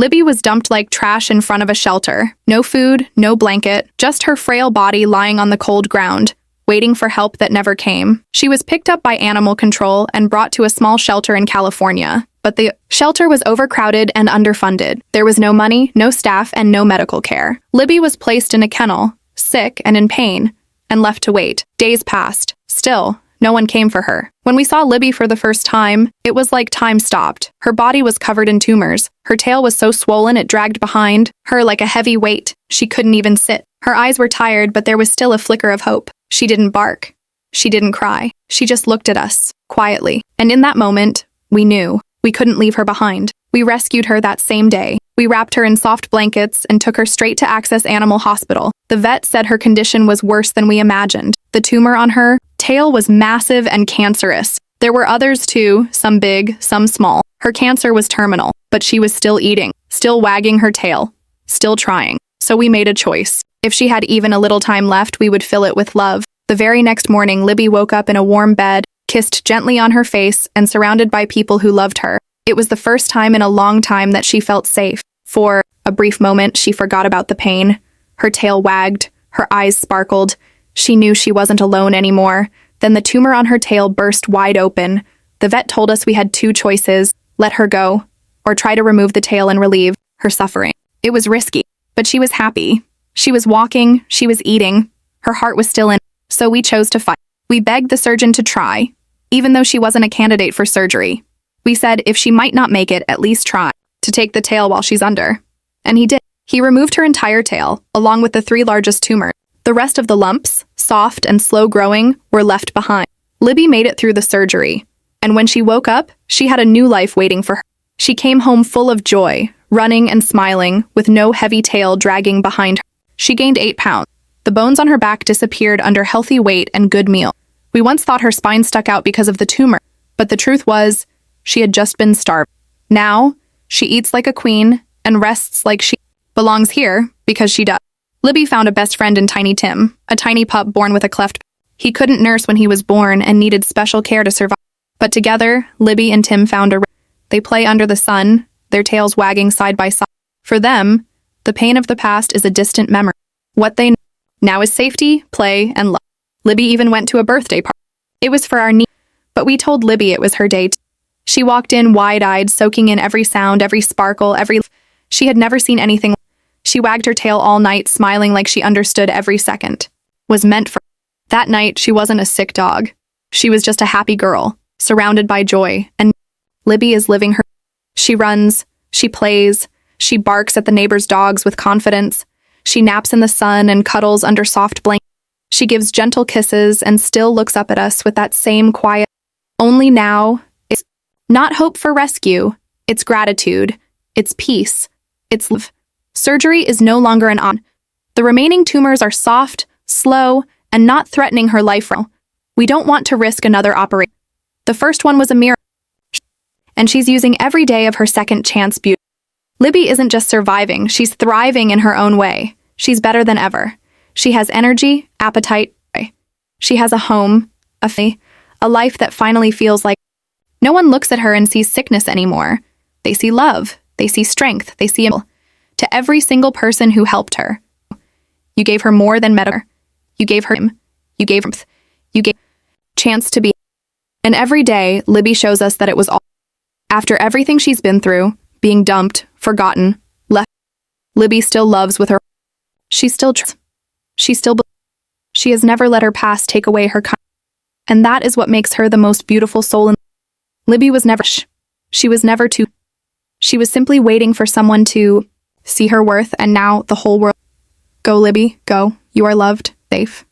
Libby was dumped like trash in front of a shelter. No food, no blanket, just her frail body lying on the cold ground, waiting for help that never came. She was picked up by animal control and brought to a small shelter in California. But the shelter was overcrowded and underfunded. There was no money, no staff, and no medical care. Libby was placed in a kennel, sick and in pain, and left to wait. Days passed. Still, no one came for her. When we saw Libby for the first time, it was like time stopped. Her body was covered in tumors. Her tail was so swollen it dragged behind her like a heavy weight. She couldn't even sit. Her eyes were tired, but there was still a flicker of hope. She didn't bark. She didn't cry. She just looked at us, quietly. And in that moment, we knew. We couldn't leave her behind. We rescued her that same day. We wrapped her in soft blankets and took her straight to Access Animal Hospital. The vet said her condition was worse than we imagined. The tumor on her tail was massive and cancerous. There were others too, some big, some small. Her cancer was terminal, but she was still eating, still wagging her tail, still trying. So we made a choice. If she had even a little time left, we would fill it with love. The very next morning, Libby woke up in a warm bed, kissed gently on her face, and surrounded by people who loved her. It was the first time in a long time that she felt safe. For a brief moment, she forgot about the pain. Her tail wagged, her eyes sparkled. She knew she wasn't alone anymore. Then the tumor on her tail burst wide open. The vet told us we had two choices: let her go, or try to remove the tail and relieve her suffering. It was risky, but she was happy. She was walking, she was eating. Her heart was still in, so we chose to fight. We begged the surgeon to try, even though she wasn't a candidate for surgery. We said if she might not make it, at least try to take the tail while she's under. And he did. He removed her entire tail, along with the 3 largest tumors. The rest of the lumps, soft and slow growing, were left behind. Libby made it through the surgery, and when she woke up, she had a new life waiting for her. She came home full of joy, running and smiling, with no heavy tail dragging behind her. She gained 8 pounds. The bones on her back disappeared under healthy weight and good meal. We once thought her spine stuck out because of the tumor, but the truth was, she had just been starved. Now, she eats like a queen and rests like she belongs here because she does. Libby found a best friend in Tiny Tim, a tiny pup born with a cleft. He couldn't nurse when he was born and needed special care to survive. But together, Libby and Tim found a. They play under the sun, their tails wagging side by side. For them, the pain of the past is a distant memory. What they know now is safety, play, and love. Libby even went to a birthday party. It was for our niece, but we told Libby it was her day too. She walked in wide-eyed, soaking in every sound, every sparkle, She had never seen anything. She wagged her tail all night, smiling like she understood every second was meant for. That night, she wasn't a sick dog. She was just a happy girl, surrounded by joy, and Libby is living her. She runs, she plays, she barks at the neighbor's dogs with confidence. She naps in the sun and cuddles under soft blankets. She gives gentle kisses and still looks up at us with that same quiet. Only now, it's not hope for rescue. It's gratitude. It's peace. It's love. Surgery is no longer an option. The remaining tumors are soft, slow, and not threatening her life. We don't want to risk another operation. The first one was a miracle, and she's using every day of her second chance beauty. Libby isn't just surviving, she's thriving in her own way. She's better than ever. She has energy, appetite. She has a home, a life that finally feels like. No one looks at her and sees sickness anymore. They see love, they see strength, they see to every single person who helped her. You gave her more than medicine. You gave her him. You gave her. You gave chance to be. And every day, Libby shows us that it was all. After everything she's been through, being dumped, forgotten, left, Libby still loves with her. She still She has never let her past take away her kindness. And that is what makes her the most beautiful soul in. Libby was never. She was never too. She was simply waiting for someone to see her worth, and now the whole world. Go, Libby, go. You are loved, safe.